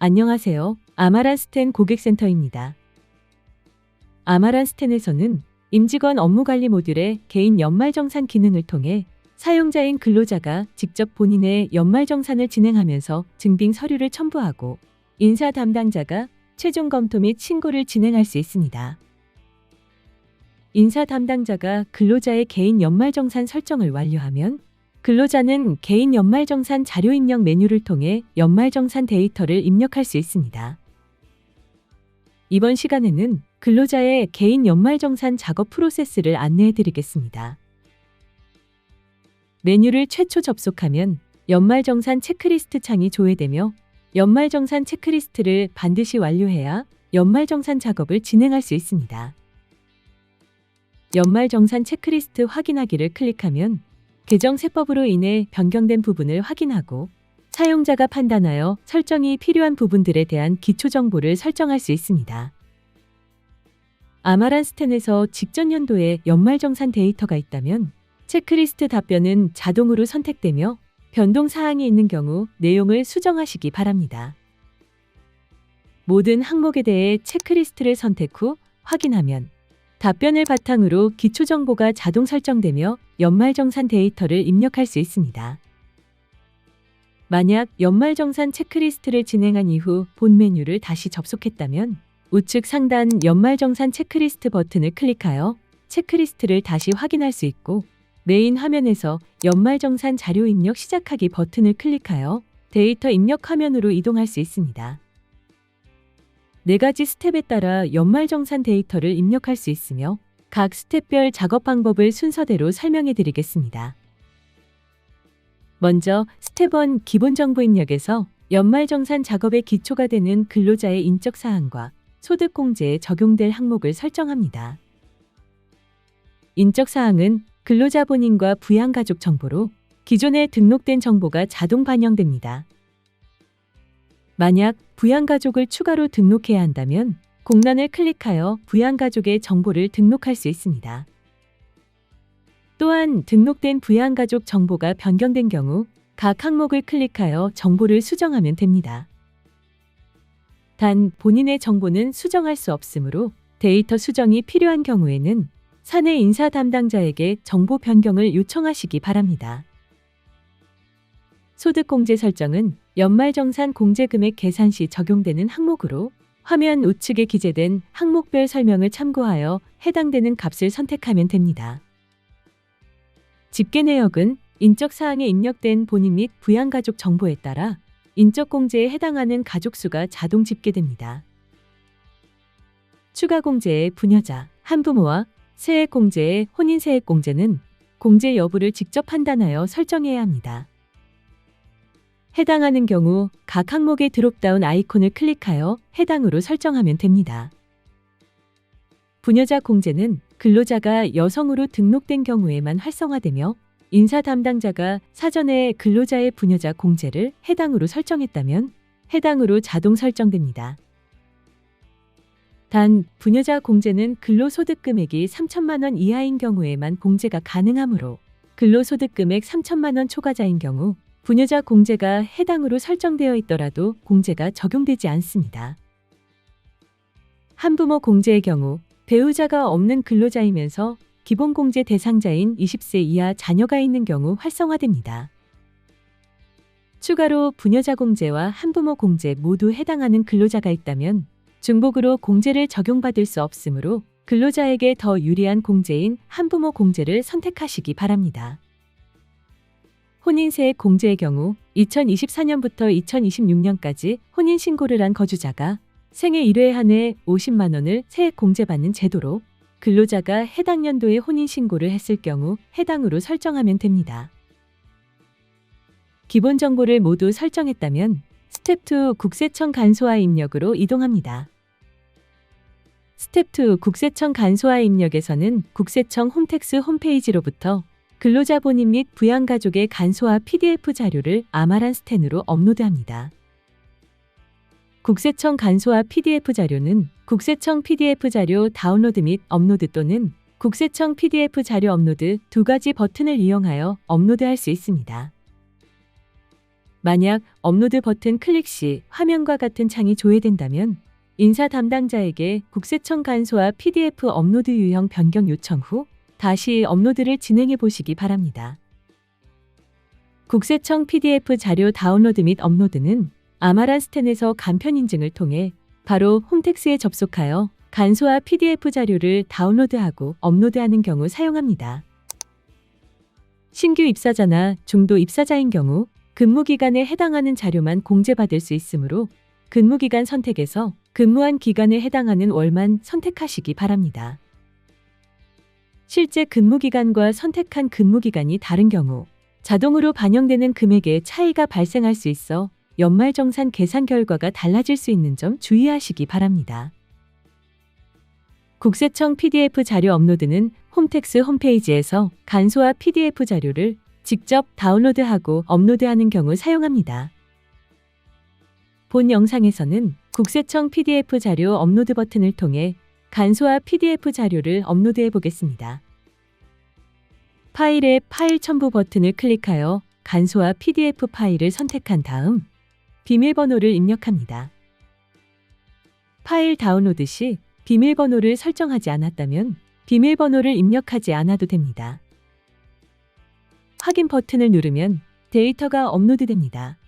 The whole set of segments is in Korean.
안녕하세요. 아마란스텐 고객센터입니다. 아마란스텐에서는 임직원 업무관리 모듈의 개인 연말정산 기능을 통해 사용자인 근로자가 직접 본인의 연말정산을 진행하면서 증빙 서류를 첨부하고 인사 담당자가 최종 검토 및 신고를 진행할 수 있습니다. 인사 담당자가 근로자의 개인 연말정산 설정을 완료하면 근로자는 개인 연말정산 자료 입력 메뉴를 통해 연말정산 데이터를 입력할 수 있습니다. 이번 시간에는 근로자의 개인 연말정산 작업 프로세스를 안내해 드리겠습니다. 메뉴를 최초 접속하면 연말정산 체크리스트 창이 조회되며 연말정산 체크리스트를 반드시 완료해야 연말정산 작업을 진행할 수 있습니다. 연말정산 체크리스트 확인하기를 클릭하면 개정 세법으로 인해 변경된 부분을 확인하고 사용자가 판단하여 설정이 필요한 부분들에 대한 기초 정보를 설정할 수 있습니다. 아마란스텐에서 직전 연도에 연말정산 데이터가 있다면 체크리스트 답변은 자동으로 선택되며 변동 사항이 있는 경우 내용을 수정하시기 바랍니다. 모든 항목에 대해 체크리스트를 선택 후 확인하면 답변을 바탕으로 기초 정보가 자동 설정되며 연말정산 데이터를 입력할 수 있습니다. 만약 연말정산 체크리스트를 진행한 이후 본 메뉴를 다시 접속했다면 우측 상단 연말정산 체크리스트 버튼을 클릭하여 체크리스트를 다시 확인할 수 있고 메인 화면에서 연말정산 자료 입력 시작하기 버튼을 클릭하여 데이터 입력 화면으로 이동할 수 있습니다. 4가지 스텝에 따라 연말정산 데이터를 입력할 수 있으며 각 스텝별 작업 방법을 순서대로 설명해 드리겠습니다. 먼저 스텝 1 기본 정보 입력에서 연말정산 작업의 기초가 되는 근로자의 인적 사항과 소득공제에 적용될 항목을 설정합니다. 인적 사항은 근로자 본인과 부양가족 정보로 기존에 등록된 정보가 자동 반영됩니다. 만약 부양가족을 추가로 등록해야 한다면 공란을 클릭하여 부양가족의 정보를 등록할 수 있습니다. 또한 등록된 부양가족 정보가 변경된 경우 각 항목을 클릭하여 정보를 수정하면 됩니다. 단 본인의 정보는 수정할 수 없으므로 데이터 수정이 필요한 경우에는 사내 인사 담당자에게 정보 변경을 요청하시기 바랍니다. 소득공제 설정은 연말정산 공제금액 계산 시 적용되는 항목으로 화면 우측에 기재된 항목별 설명을 참고하여 해당되는 값을 선택하면 됩니다. 집계 내역은 인적 사항에 입력된 본인 및 부양가족 정보에 따라 인적공제에 해당하는 가족수가 자동 집계됩니다. 추가공제의 부녀자, 한부모와 세액공제의 혼인세액공제는 공제 여부를 직접 판단하여 설정해야 합니다. 해당하는 경우 각 항목의 드롭다운 아이콘을 클릭하여 해당으로 설정하면 됩니다. 부녀자 공제는 근로자가 여성으로 등록된 경우에만 활성화되며 인사 담당자가 사전에 근로자의 부녀자 공제를 해당으로 설정했다면 해당으로 자동 설정됩니다. 단 부녀자 공제는 근로소득 금액이 3천만 원 이하인 경우에만 공제가 가능하므로 근로소득 금액 3천만 원 초과자인 경우 부녀자 공제가 해당으로 설정되어 있더라도 공제가 적용되지 않습니다. 한부모 공제의 경우 배우자가 없는 근로자이면서 기본공제 대상자인 20세 이하 자녀가 있는 경우 활성화됩니다. 추가로 부녀자 공제와 한부모 공제 모두 해당하는 근로자가 있다면 중복으로 공제를 적용받을 수 없으므로 근로자에게 더 유리한 공제인 한부모 공제를 선택하시기 바랍니다. 혼인세액 공제의 경우 2024년부터 2026년까지 혼인신고를 한 거주자가 생애 1회에 한해 50만 원을 세액 공제받는 제도로 근로자가 해당 연도에 혼인신고를 했을 경우 해당으로 설정하면 됩니다. 기본 정보를 모두 설정했다면 스텝 2 국세청 간소화 입력으로 이동합니다. 스텝 2 국세청 간소화 입력에서는 국세청 홈택스 홈페이지로부터 근로자 본인 및 부양가족의 간소화 PDF 자료를 아마란스텐으로 업로드합니다. 국세청 간소화 PDF 자료는 국세청 PDF 자료 다운로드 및 업로드 또는 국세청 PDF 자료 업로드 2가지 버튼을 이용하여 업로드할 수 있습니다. 만약 업로드 버튼 클릭 시 화면과 같은 창이 조회된다면 인사 담당자에게 국세청 간소화 PDF 업로드 유형 변경 요청 후 다시 업로드를 진행해 보시기 바랍니다. 국세청 PDF 자료 다운로드 및 업로드는 아마란 스탠에서 간편 인증을 통해 바로 홈택스에 접속하여 간소화 PDF 자료를 다운로드하고 업로드하는 경우 사용합니다. 신규 입사자나 중도 입사자인 경우 근무기간에 해당하는 자료만 공제받을 수 있으므로 근무기간 선택에서 근무한 기간에 해당하는 월만 선택하시기 바랍니다. 실제 근무기간과 선택한 근무기간이 다른 경우 자동으로 반영되는 금액에 차이가 발생할 수 있어 연말정산 계산 결과가 달라질 수 있는 점 주의하시기 바랍니다. 국세청 PDF 자료 업로드는 홈택스 홈페이지에서 간소화 PDF 자료를 직접 다운로드하고 업로드하는 경우 사용합니다. 본 영상에서는 국세청 PDF 자료 업로드 버튼을 통해 간소화 PDF 자료를 업로드해 보겠습니다. 파일의 파일 첨부 버튼을 클릭하여 간소화 PDF 파일을 선택한 다음 비밀번호를 입력합니다. 파일 다운로드 시 비밀번호를 설정하지 않았다면 비밀번호를 입력하지 않아도 됩니다. 확인 버튼을 누르면 데이터가 업로드됩니다.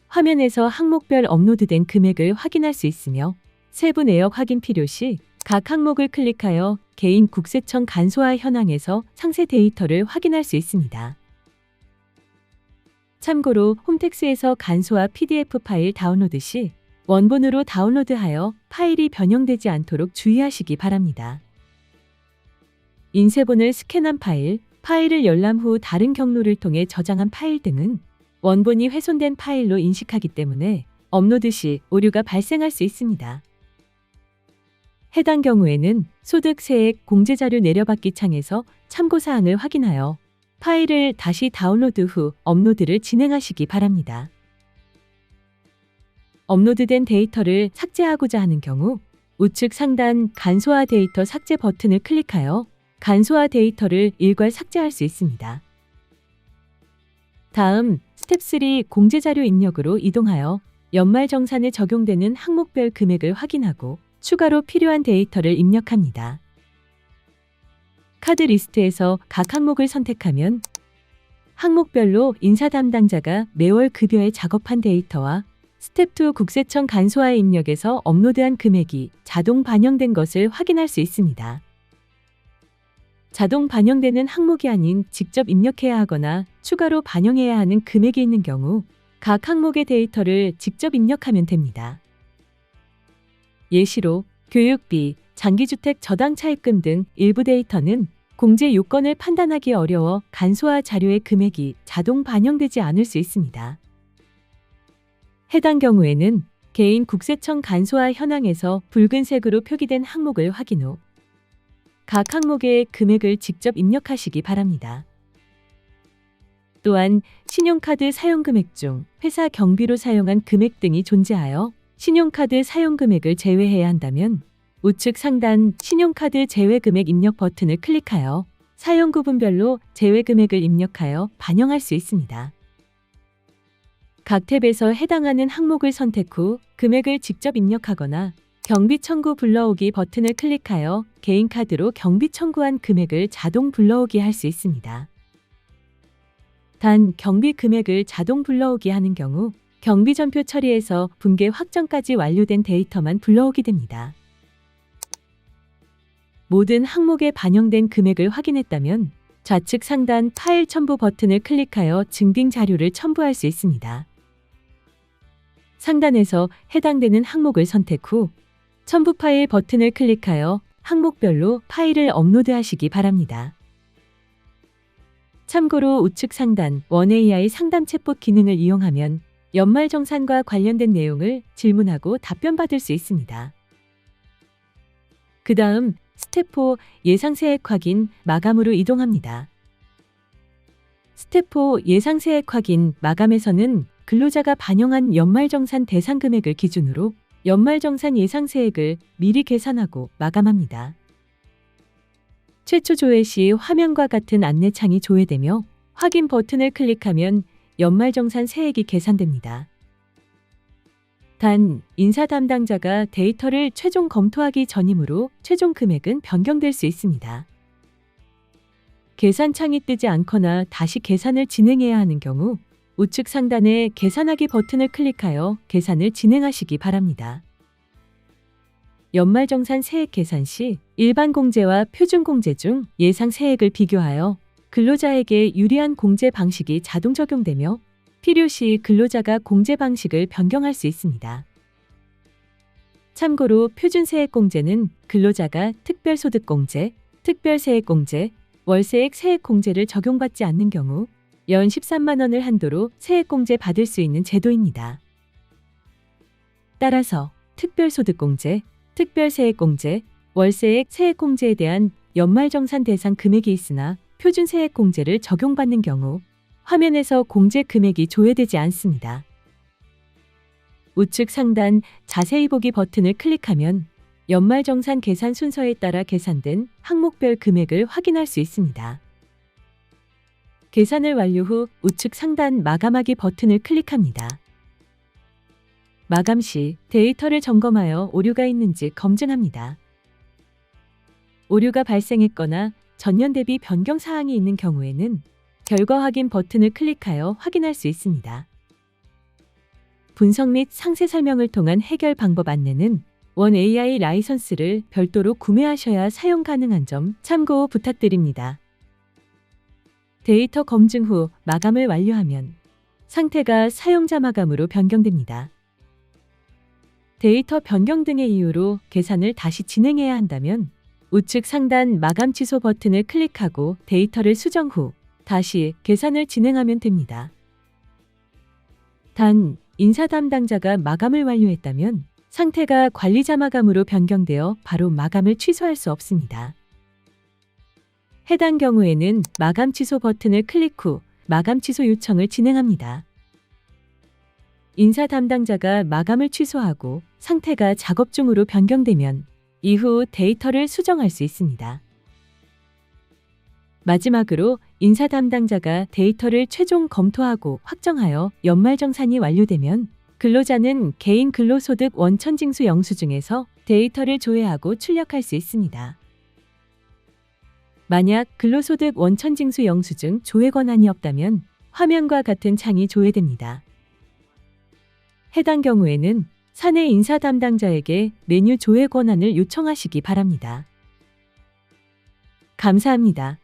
화면에서 항목별 업로드된 금액을 확인할 수 있으며 세부 내역 확인 필요 시 각 항목을 클릭하여 개인 국세청 간소화 현황에서 상세 데이터를 확인할 수 있습니다. 참고로 홈택스에서 간소화 PDF 파일 다운로드 시 원본으로 다운로드하여 파일이 변형되지 않도록 주의하시기 바랍니다. 인쇄본을 스캔한 파일, 파일을 열람 후 다른 경로를 통해 저장한 파일 등은 원본이 훼손된 파일로 인식하기 때문에 업로드 시 오류가 발생할 수 있습니다. 해당 경우에는 소득 세액 공제자료 내려받기 창에서 참고사항을 확인하여 파일을 다시 다운로드 후 업로드를 진행하시기 바랍니다. 업로드된 데이터를 삭제하고자 하는 경우 우측 상단 간소화 데이터 삭제 버튼을 클릭하여 간소화 데이터를 일괄 삭제할 수 있습니다. 다음 스텝 3 공제자료 입력으로 이동하여 연말정산에 적용되는 항목별 금액을 확인하고 추가로 필요한 데이터를 입력합니다. 카드 리스트에서 각 항목을 선택하면 항목별로 인사 담당자가 매월 급여에 작업한 데이터와 스텝 2 국세청 간소화에 입력해서 업로드한 금액이 자동 반영된 것을 확인할 수 있습니다. 자동 반영되는 항목이 아닌 직접 입력해야 하거나 추가로 반영해야 하는 금액이 있는 경우 각 항목의 데이터를 직접 입력하면 됩니다. 예시로 교육비, 장기주택 저당 차입금 등 일부 데이터는 공제 요건을 판단하기 어려워 간소화 자료의 금액이 자동 반영되지 않을 수 있습니다. 해당 경우에는 개인 국세청 간소화 현황에서 붉은색으로 표기된 항목을 확인 후 각 항목의 금액을 직접 입력하시기 바랍니다. 또한 신용카드 사용금액 중 회사 경비로 사용한 금액 등이 존재하여 신용카드 사용금액을 제외해야 한다면 우측 상단 신용카드 제외금액 입력 버튼을 클릭하여 사용 구분별로 제외금액을 입력하여 반영할 수 있습니다. 각 탭에서 해당하는 항목을 선택 후 금액을 직접 입력하거나 경비 청구 불러오기 버튼을 클릭하여 개인 카드로 경비 청구한 금액을 자동 불러오기 할 수 있습니다. 단 경비 금액을 자동 불러오기 하는 경우 경비 전표 처리에서 분계 확정까지 완료된 데이터만 불러오게 됩니다. 모든 항목에 반영된 금액을 확인했다면 좌측 상단 파일 첨부 버튼을 클릭하여 증빙 자료를 첨부할 수 있습니다. 상단에서 해당되는 항목을 선택 후 첨부 파일 버튼을 클릭하여 항목별로 파일을 업로드하시기 바랍니다. 참고로 우측 상단 원AI 상담 챗봇 기능을 이용하면 연말정산과 관련된 내용을 질문하고 답변받을 수 있습니다. 그 다음 스텝 4 예상세액 확인 마감으로 이동합니다. 스텝 4 예상세액 확인 마감에서는 근로자가 반영한 연말정산 대상 금액을 기준으로 연말정산 예상세액을 미리 계산하고 마감합니다. 최초 조회 시 화면과 같은 안내창이 조회되며 확인 버튼을 클릭하면 연말정산 세액이 계산됩니다. 단, 인사 담당자가 데이터를 최종 검토하기 전이므로 최종 금액은 변경될 수 있습니다. 계산창이 뜨지 않거나 다시 계산을 진행해야 하는 경우 우측 상단의 계산하기 버튼을 클릭하여 계산을 진행하시기 바랍니다. 연말정산 세액 계산 시 일반 공제와 표준 공제 중 예상 세액을 비교하여 근로자에게 유리한 공제 방식이 자동 적용되며 필요시 근로자가 공제 방식을 변경할 수 있습니다. 참고로 표준세액공제는 근로자가 특별소득공제, 특별세액공제, 월세액 세액공제를 적용받지 않는 경우 연 13만 원을 한도로 세액공제 받을 수 있는 제도입니다. 따라서 특별소득공제, 특별세액공제, 월세액 세액공제에 대한 연말정산 대상 금액이 있으나 표준세액공제를 적용받는 경우 화면에서 공제 금액이 조회되지 않습니다. 우측 상단 자세히 보기 버튼을 클릭하면 연말정산 계산 순서에 따라 계산된 항목별 금액을 확인할 수 있습니다. 계산을 완료 후 우측 상단 마감하기 버튼을 클릭합니다. 마감 시 데이터를 점검하여 오류가 있는지 검증합니다. 오류가 발생했거나 전년 대비 변경 사항이 있는 경우에는 결과 확인 버튼을 클릭하여 확인할 수 있습니다. 분석 및 상세 설명을 통한 해결 방법 안내는 원 AI 라이선스를 별도로 구매하셔야 사용 가능한 점 참고 부탁드립니다. 데이터 검증 후 마감을 완료하면 상태가 사용자 마감으로 변경됩니다. 데이터 변경 등의 이유로 계산을 다시 진행해야 한다면 우측 상단 마감 취소 버튼을 클릭하고 데이터를 수정 후 다시 계산을 진행하면 됩니다. 단, 인사 담당자가 마감을 완료했다면 상태가 관리자 마감으로 변경되어 바로 마감을 취소할 수 없습니다. 해당 경우에는 마감 취소 버튼을 클릭 후 마감 취소 요청을 진행합니다. 인사 담당자가 마감을 취소하고 상태가 작업 중으로 변경되면 이후 데이터를 수정할 수 있습니다. 마지막으로 인사 담당자가 데이터를 최종 검토하고 확정하여 연말정산이 완료되면 근로자는 개인 근로소득 원천징수 영수증에서 데이터를 조회하고 출력할 수 있습니다. 만약 근로소득 원천징수 영수증 조회 권한이 없다면 화면과 같은 창이 조회됩니다. 해당 경우에는 사내 인사 담당자에게 메뉴 조회 권한을 요청하시기 바랍니다. 감사합니다.